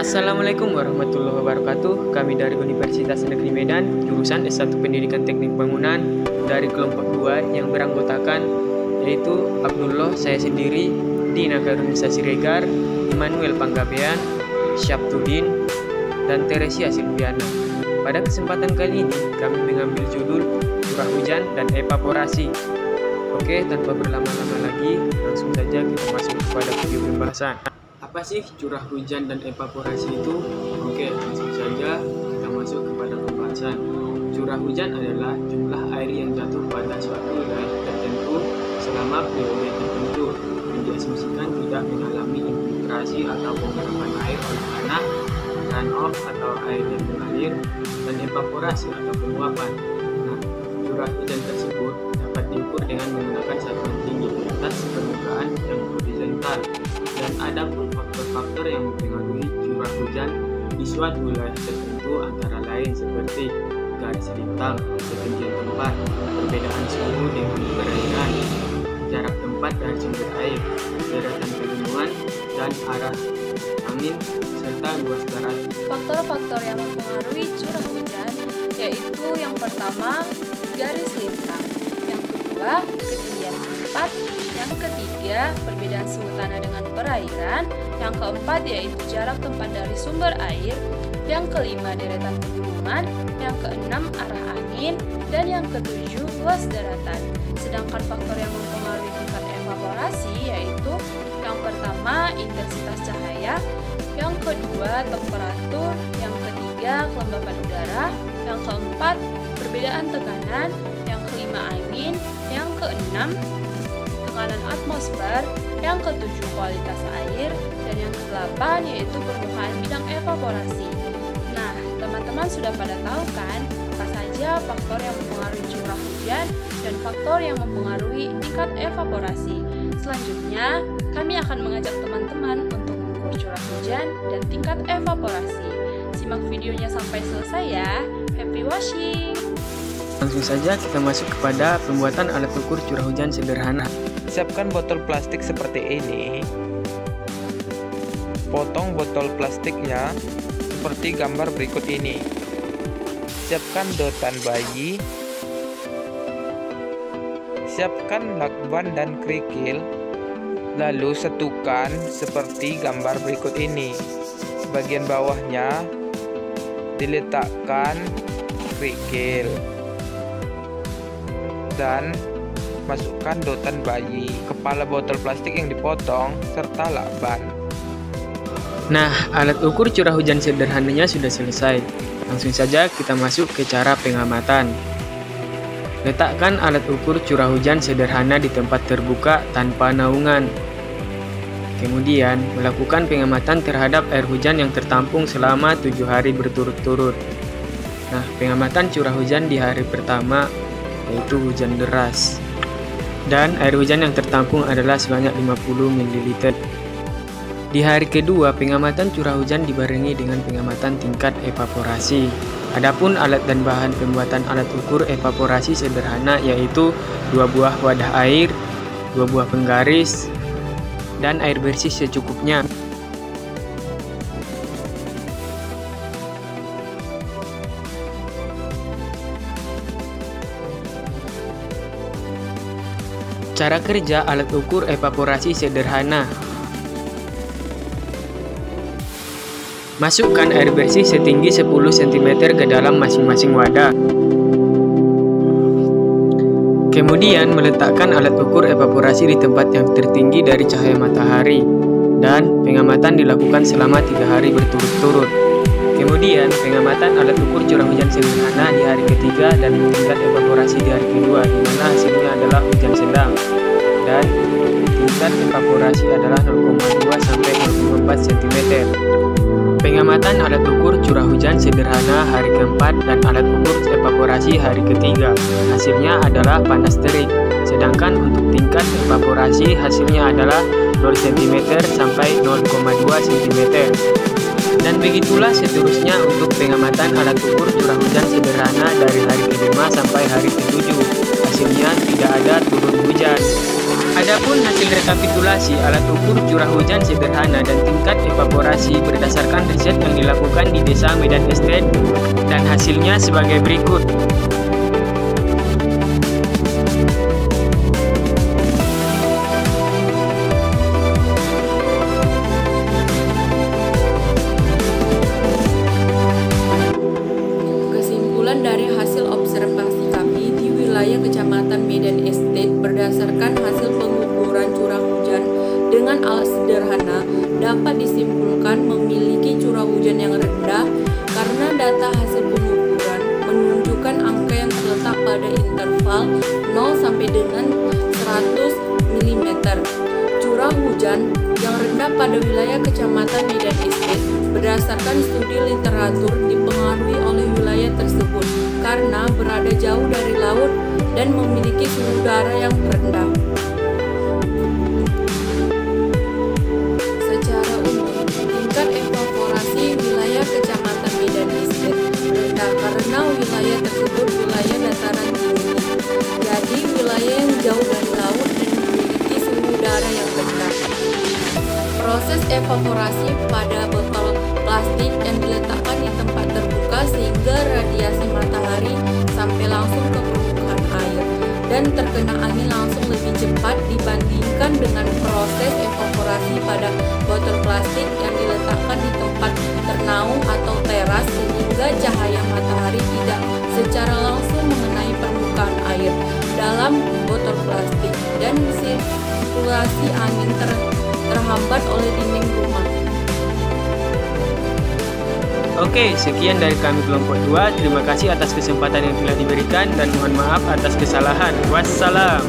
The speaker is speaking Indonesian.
Assalamualaikum warahmatullahi wabarakatuh. Kami dari Universitas Negeri Medan, jurusan S1 Pendidikan Teknik Bangunan dari kelompok 2 yang beranggotakan yaitu Abdullah, saya sendiri, Dina Karunisa Siregar, Immanuel Panggabean, Syabtuddin, dan Teresia Silviana. Pada kesempatan kali ini, kami mengambil judul curah hujan dan evaporasi. Oke, tanpa berlama-lama lagi, langsung saja kita masuk kepada video pembahasan. Apa sih curah hujan dan evaporasi itu? Oke, langsung saja kita masuk kepada pembahasan. Curah hujan adalah jumlah air yang jatuh pada suatu wilayah tertentu selama periode tertentu, yang diasumsikan tidak mengalami infiltrasi atau penggarapan air oleh tanah, runoff atau air yang mengalir, dan evaporasi atau penguapan. Nah, curah hujan tersebut dapat diukur dengan menggunakan satuan tinggi atas permukaan yang horizontal. Dan ada pun faktor-faktor yang mempengaruhi curah hujan di suatu wilayah tertentu, antara lain seperti garis lintang, ketinggian tempat, perbedaan suhu dengan perairan, jarak tempat dan sumber air, deretan pegunungan, dan arah angin, serta luas darat. Faktor-faktor yang mempengaruhi curah hujan yaitu yang pertama, garis lintang, yang kedua, ketinggian tempat, yang ketiga, perbedaan suhu tanah dengan perairan, yang keempat yaitu jarak tempat dari sumber air, yang kelima deretan pegunungan, yang keenam arah angin, dan yang ketujuh luas daratan. Sedangkan faktor yang mempengaruhi tingkat evaporasi yaitu yang pertama intensitas cahaya, yang kedua temperatur, yang ketiga kelembapan udara, yang keempat perbedaan tekanan, yang kelima angin, yang keenam tekanan atmosfer, yang ketujuh kualitas air, dan yang kedelapan yaitu permukaan bidang evaporasi. Nah, teman-teman sudah pada tahu kan apa saja faktor yang mempengaruhi curah hujan dan faktor yang mempengaruhi tingkat evaporasi. Selanjutnya, kami akan mengajak teman-teman untuk mengukur curah hujan dan tingkat evaporasi. Simak videonya sampai selesai ya. Happy watching! Langsung saja kita masuk kepada pembuatan alat ukur curah hujan sederhana. Siapkan botol plastik seperti ini. Potong botol plastiknya seperti gambar berikut ini. Siapkan dotan bayi. Siapkan lakban dan kerikil. Lalu satukan seperti gambar berikut ini. Bagian bawahnya diletakkan kerikil dan masukkan dotan bayi, kepala botol plastik yang dipotong, serta lakban. Nah, alat ukur curah hujan sederhananya sudah selesai. Langsung saja kita masuk ke cara pengamatan. Letakkan alat ukur curah hujan sederhana di tempat terbuka tanpa naungan. Kemudian, melakukan pengamatan terhadap air hujan yang tertampung selama 7 hari berturut-turut. Nah, pengamatan curah hujan di hari pertama yaitu hujan deras. Dan air hujan yang tertampung adalah sebanyak 50 ml. Di hari kedua, pengamatan curah hujan dibarengi dengan pengamatan tingkat evaporasi. Adapun alat dan bahan pembuatan alat ukur evaporasi sederhana yaitu 2 buah wadah air, 2 buah penggaris, dan air bersih secukupnya. Cara kerja alat ukur evaporasi sederhana. Masukkan air bersih setinggi 10 cm ke dalam masing-masing wadah. Kemudian meletakkan alat ukur evaporasi di tempat yang tertinggi dari cahaya matahari. Dan pengamatan dilakukan selama 3 hari berturut-turut. Kemudian pengamatan alat ukur curah hujan sederhana di hari ketiga dan tingkat evaporasi di hari kedua, di mana hasilnya adalah hujan sedang dan tingkat evaporasi adalah 0,2 sampai 0,4 cm. Pengamatan alat ukur curah hujan sederhana hari keempat dan alat ukur evaporasi hari ketiga, hasilnya adalah panas terik. Sedangkan untuk tingkat evaporasi hasilnya adalah 0 cm sampai 0,2 cm. Dan begitulah seterusnya untuk pengamatan alat ukur curah hujan sederhana dari hari ke-5 sampai hari ke-7. Hasilnya tidak ada turun hujan. Adapun hasil rekapitulasi alat ukur curah hujan sederhana dan tingkat evaporasi berdasarkan riset yang dilakukan di Desa Medan Estate, dan hasilnya sebagai berikut. Dari hasil observasi kami di wilayah Kecamatan Medan Estate berdasarkan hasil pengukuran curah hujan dengan alat sederhana dapat disimpulkan memiliki curah hujan yang rendah karena data hasil pengukuran menunjukkan angka yang terletak pada interval 0 sampai dengan 100 mm. Curah hujan yang rendah pada wilayah Kecamatan Medan Estate berdasarkan studi literatur dipengaruhi oleh wilayah tersebut karena berada jauh dari laut dan memiliki suhu udara yang rendah. Secara umum, tingkat evaporasi wilayah Kecamatan Medan Estate rendah karena wilayah tersebut wilayah dataran tinggi. Jadi wilayah yang jauh dari laut dan memiliki suhu udara yang rendah. Proses evaporasi pada botol plastik yang diletakkan di tempat terbuka sehingga radiasi matahari sampai langsung ke permukaan air dan terkena angin langsung lebih cepat dibandingkan dengan proses evaporasi pada botol plastik yang diletakkan di tempat ternaung atau teras sehingga cahaya matahari tidak secara langsung mengenai permukaan air dalam botol plastik dan sirkulasi angin terhambat oleh dinding rumah. Oke, sekian dari kami kelompok 2. Terima kasih atas kesempatan yang telah diberikan dan mohon maaf atas kesalahan. Wassalam.